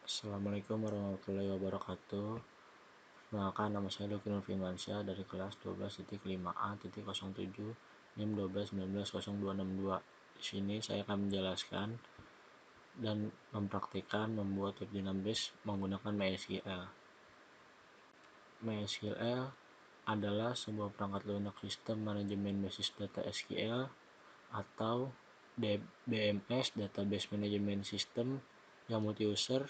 Assalamualaikum warahmatullahi wabarakatuh. Perkenalkan, nama saya Lucky Nurfirmansyah dari kelas 12.5A.07 NIM 12190262. Di sini saya akan menjelaskan dan mempraktikkan membuat web dinamis menggunakan MySQL. MySQL adalah sebuah perangkat lunak sistem manajemen basis data SQL atau DBMS, Database Management System, yang multi-user.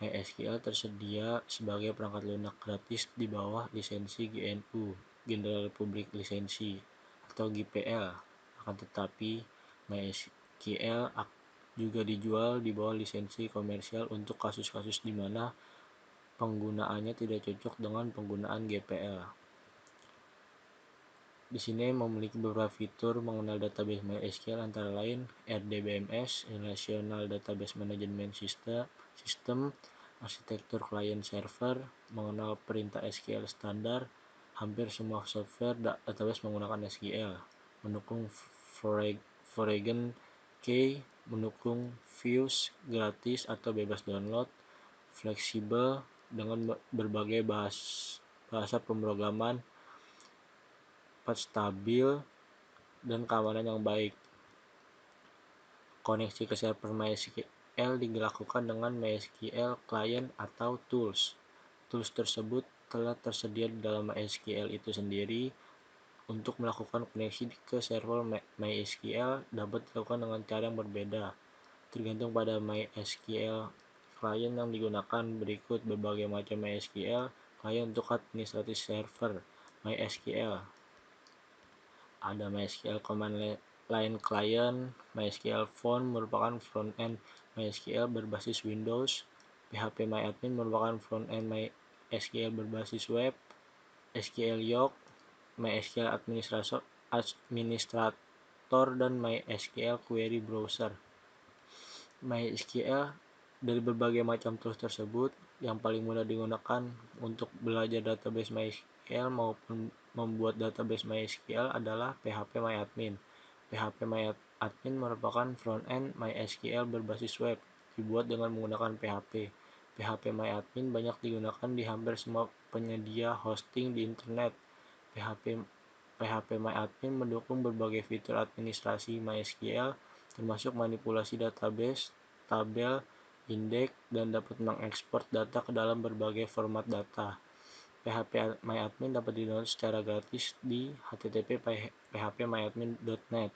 MySQL tersedia sebagai perangkat lunak gratis di bawah lisensi GNU (General Public License) atau GPL. Akan tetapi, MySQL juga dijual di bawah lisensi komersial untuk kasus-kasus di mana penggunaannya tidak cocok dengan penggunaan GPL. Di sini memiliki beberapa fitur mengenal database MySQL, antara lain RDBMS (Relational Database Management System), arsitektur client server, mengenal perintah SQL standar. Hampir semua software database menggunakan SQL, mendukung Foreign Key, mendukung views gratis atau bebas download, fleksibel dengan berbagai bahasa pemrograman, stabil, dan keamanan yang baik. Koneksi ke server MySQL dilakukan dengan MySQL Client atau Tools. Tools tersebut telah tersedia di dalam MySQL itu sendiri. Untuk melakukan koneksi ke server MySQL dapat dilakukan dengan cara yang berbeda, tergantung pada MySQL Client yang digunakan. Berikut berbagai macam MySQL Client untuk administrasi server MySQL. Ada MySQL Command Line Client. MySQL Phone merupakan front-end MySQL berbasis Windows. PHPMyAdmin merupakan front-end MySQL berbasis web. SQL Yoke, MySQL Administrator, dan MySQL Query Browser. MySQL dari berbagai macam tools tersebut, yang paling mudah digunakan untuk belajar database MySQL maupun membuat database MySQL adalah PHPMyAdmin. PHPMyAdmin merupakan front-end MySQL berbasis web, dibuat dengan menggunakan PHP. PHPMyAdmin banyak digunakan di hampir semua penyedia hosting di internet. PHPMyAdmin mendukung berbagai fitur administrasi MySQL, termasuk manipulasi database, tabel, indeks, dan dapat mengekspor data ke dalam berbagai format data. PHPMyAdmin dapat di-download secara gratis di http://phpmyadmin.net.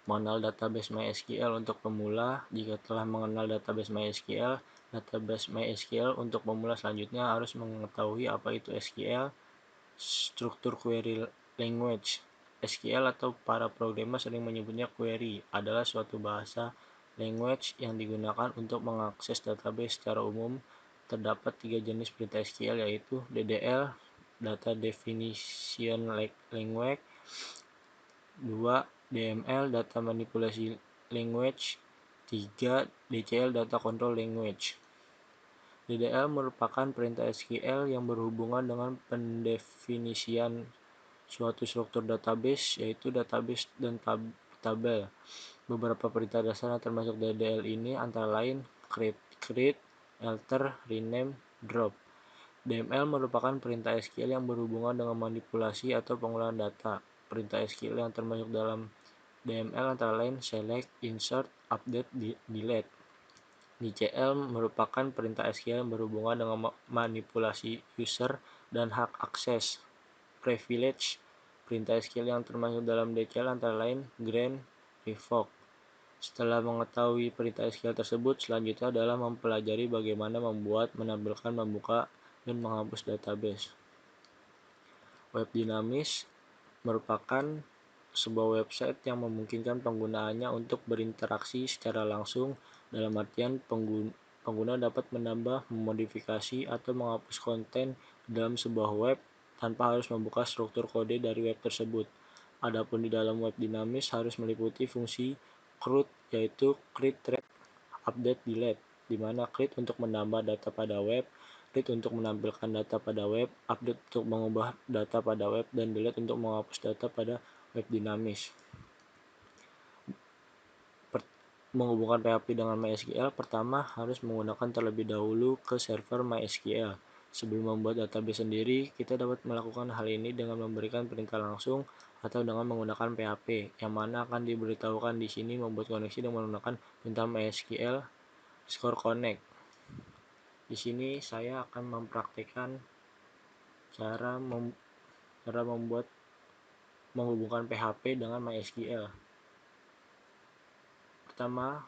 Mengenal database MySQL untuk pemula. Jika telah mengenal database MySQL untuk pemula selanjutnya harus mengetahui apa itu SQL. Struktur query language. SQL atau para programmer sering menyebutnya query adalah suatu bahasa language yang digunakan untuk mengakses database. Secara umum, terdapat 3 jenis perintah SQL, yaitu DDL, Data Definition Language, 2. DML, Data Manipulation Language, 3. DCL, Data Control Language. DDL merupakan perintah SQL yang berhubungan dengan pendefinisian suatu struktur database, yaitu database dan tabel. Beberapa perintah dasar termasuk DDL ini antara lain create, alter, rename, drop. DML merupakan perintah SQL yang berhubungan dengan manipulasi atau pengolahan data. Perintah SQL yang termasuk dalam DML antara lain select, insert, update, delete. DCL merupakan perintah SQL yang berhubungan dengan manipulasi user dan hak akses. Privilege. Perintah SQL yang termasuk dalam DCL antara lain grant, revoke. Setelah mengetahui perintah SQL tersebut, selanjutnya adalah mempelajari bagaimana membuat, menampilkan, membuka, dan menghapus database. Web dinamis merupakan sebuah website yang memungkinkan penggunaannya untuk berinteraksi secara langsung, dalam artian pengguna dapat menambah, memodifikasi, atau menghapus konten dalam sebuah web tanpa harus membuka struktur kode dari web tersebut. Adapun di dalam web dinamis harus meliputi fungsi CRUD, yaitu create, read, update, delete, di mana create untuk menambah data pada web, read untuk menampilkan data pada web, update untuk mengubah data pada web, dan delete untuk menghapus data pada web dinamis. menghubungkan PHP dengan MySQL, pertama harus menggunakan terlebih dahulu ke server MySQL. Sebelum membuat database sendiri, kita dapat melakukan hal ini dengan memberikan perintah langsung atau dengan menggunakan PHP, yang mana akan diberitahukan di sini membuat koneksi dengan menggunakan perintah MySQL Store Connect. Di sini saya akan mempraktikkan cara membuat menghubungkan PHP dengan MySQL. Pertama,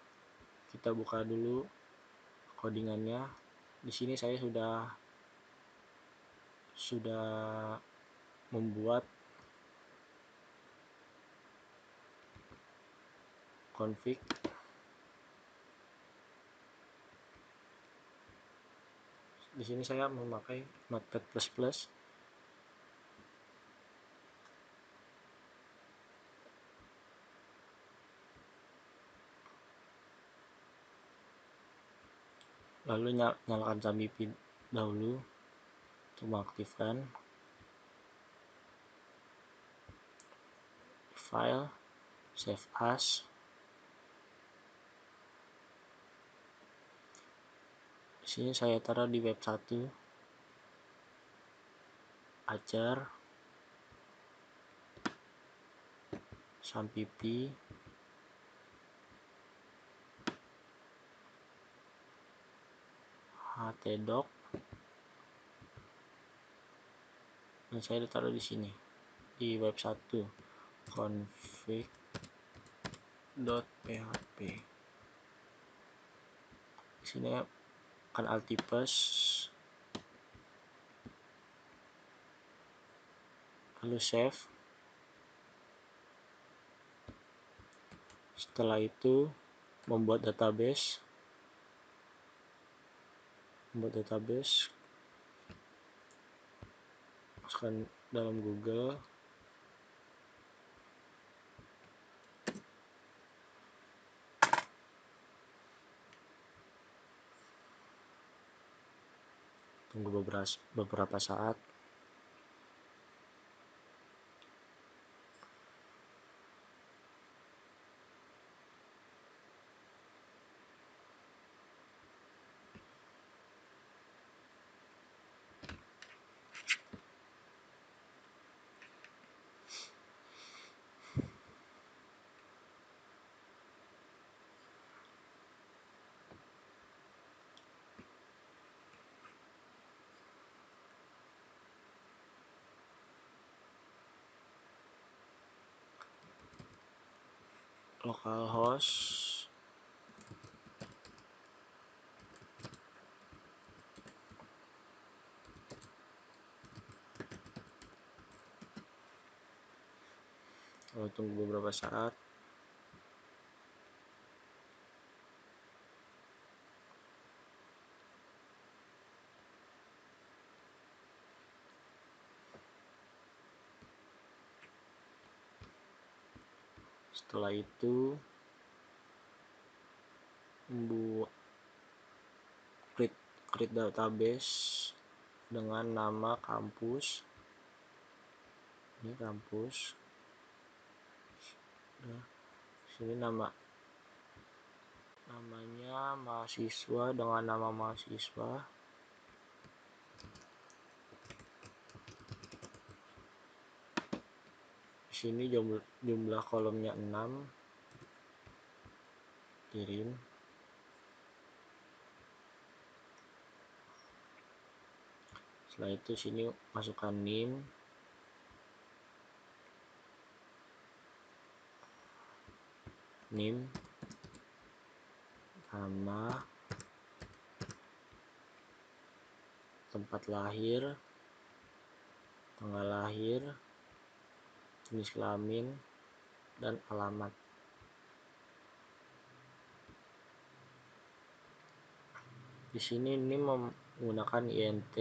kita buka dulu codingannya. Di sini saya sudah membuat config. Di sini saya memakai Notepad++. Lalu nyalakan Sambipi dahulu untuk mengaktifkan file, save as. Di sini saya taruh di web 1, ajar, Sambipi, htdoc, dan saya taruh di sini di web 1 config.php. Di sini akan Altipas, lalu save. Setelah itu membuat database. Masukkan dalam Google. Tunggu beberapa saat. Localhost lalu tunggu beberapa saat. Setelah itu membuat create database dengan nama kampus. Ini kampus. Nah, sini namanya mahasiswa dengan nama mahasiswa. Di sini jumlah kolomnya 6. Kirim. Setelah itu sini masukkan NIM, nama, tempat lahir, tanggal lahir, jenis kelamin, dan alamat. Di sini ini menggunakan INT.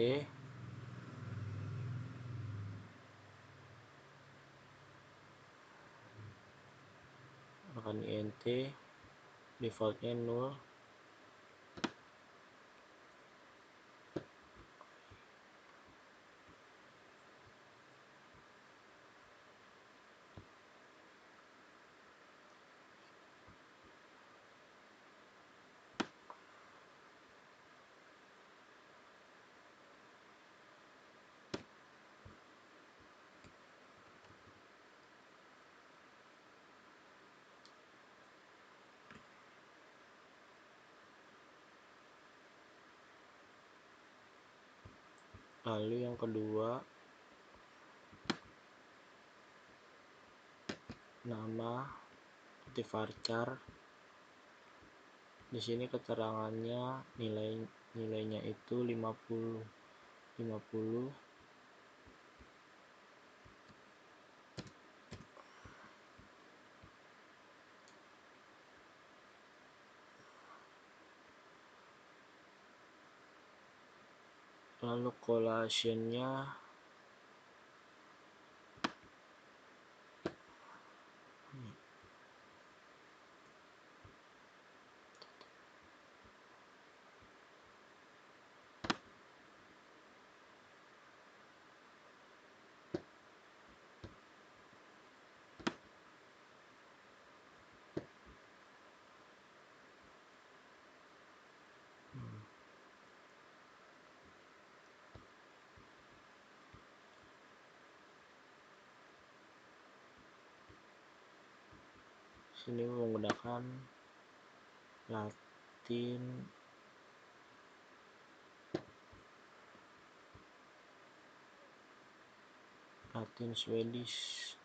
Defaultnya 0. Lalu yang kedua, nama titik varchar. Di sini keterangannya nilainya itu 50. Lalu collation-nya sini menggunakan Latin Swedish.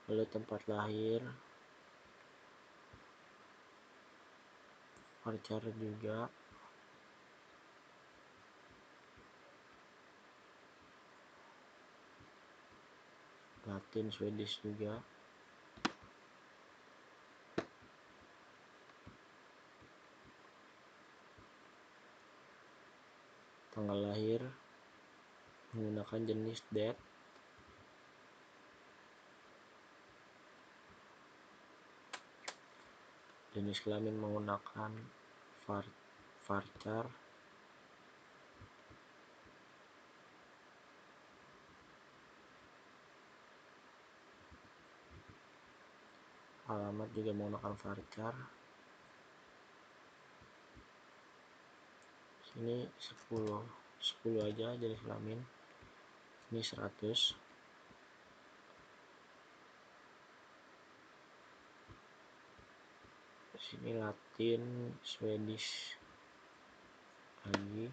Lalu tempat lahir varchar juga. Latin Swedish juga. Tanggal lahir menggunakan jenis date. Jenis kelamin menggunakan varchar. Alamat juga menggunakan varchar. Sini 10 aja jenis kelamin. Ini 100. Sini Latin Swedish lagi.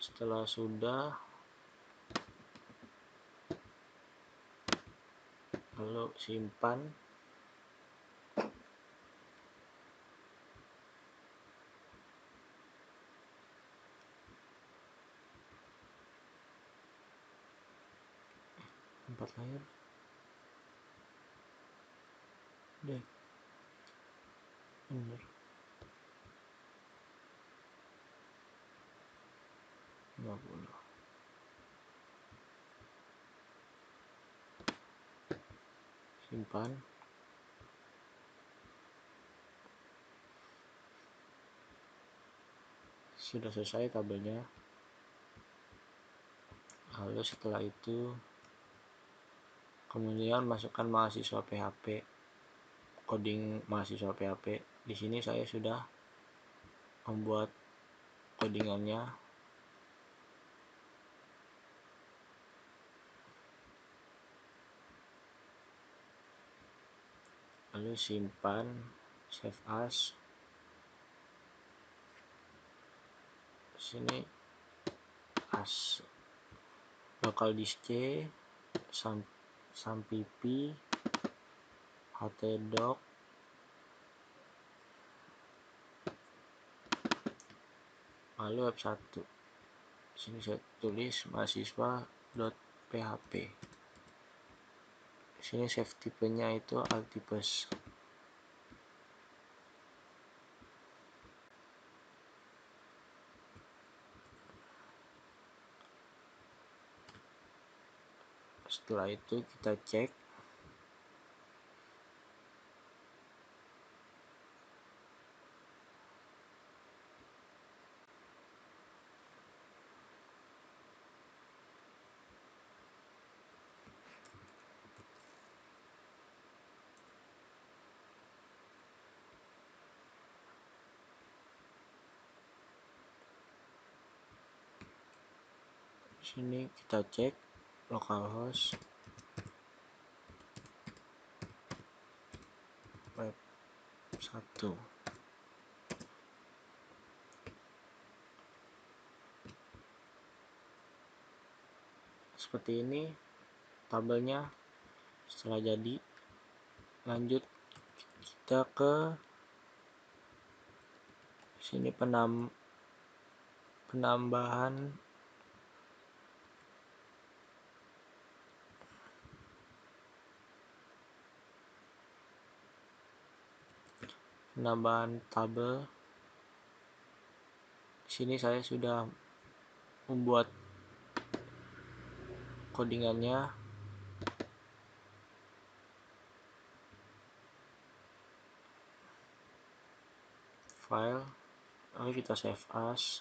Setelah sudah, lalu simpan. Tempat lahir deh bener 50. Simpan. Sudah selesai tabelnya. Lalu setelah itu kemudian masukkan mahasiswa PHP, coding mahasiswa PHP. Di sini saya sudah membuat codingannya. Lalu simpan, save as. Sini as local disk C, sampp, htdoc, lalu web1. Sini saya tulis mahasiswa.php. Sini save tipenya itu Altipus. Setelah itu kita cek. Sini kita cek localhost web 1. Seperti ini tabelnya. Setelah jadi, lanjut kita ke sini penambahan tabel. Di sini saya sudah membuat codingannya. File, lalu kita save as.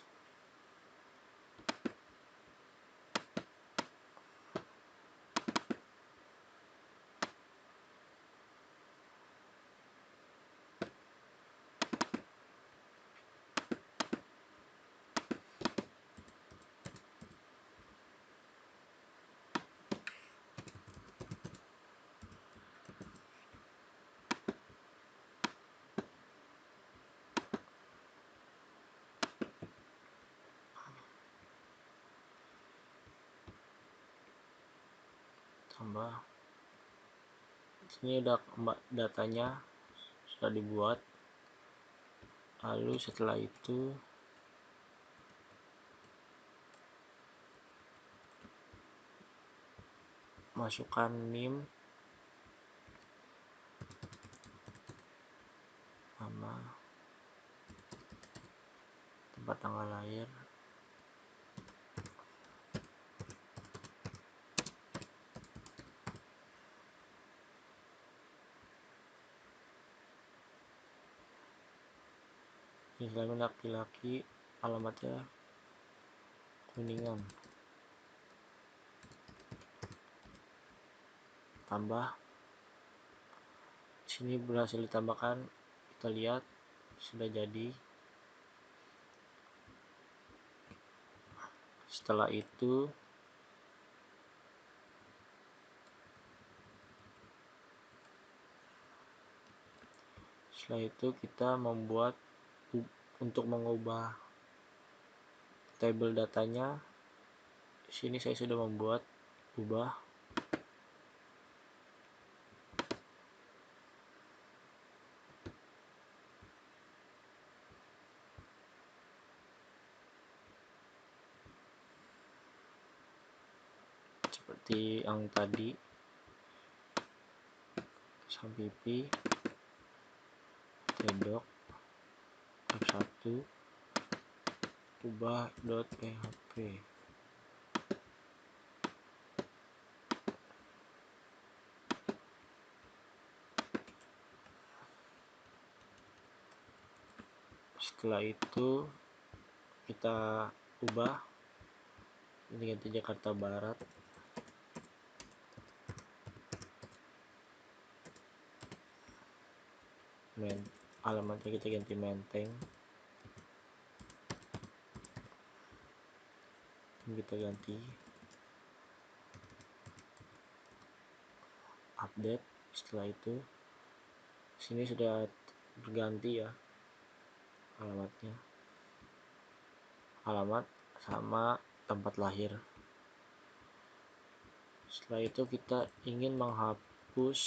Tambah. Sini udah datanya sudah dibuat. Lalu setelah itu masukkan NIM, nama, tempat tanggal lahir, kelamin laki-laki, alamatnya Kuningan. Tambah. Sini berhasil ditambahkan, kita lihat sudah jadi. Setelah itu kita membuat untuk mengubah tabel datanya. Sini saya sudah membuat ubah. Seperti yang tadi, sampipi, tdoc, f1, ubah.php. Setelah itu kita ubah, ini ganti Jakarta Barat. Alamatnya kita ganti Menteng. Kita ganti update. Setelah itu sini sudah berganti ya alamatnya, alamat sama tempat lahir. Setelah itu kita ingin menghapus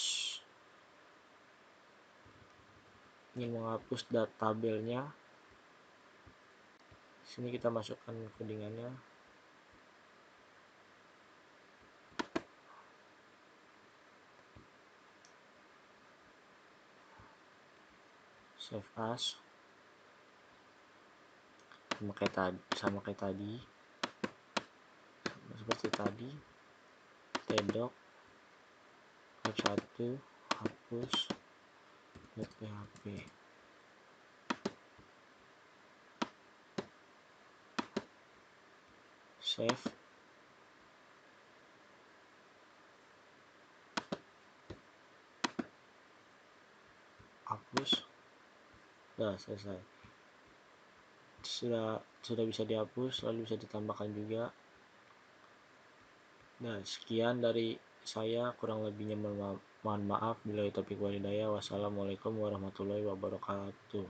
tabelnya. Sini kita masukkan codingannya. Save as. Sama kayak tadi, seperti tadi. tdoc web1 hapus .php. Save. Hapus. Nah, selesai. Sudah bisa dihapus, lalu bisa ditambahkan juga. Nah, sekian dari saya, kurang lebihnya mohon maaf. Bila taufiq walhidayah. Wassalamualaikum warahmatullahi wabarakatuh.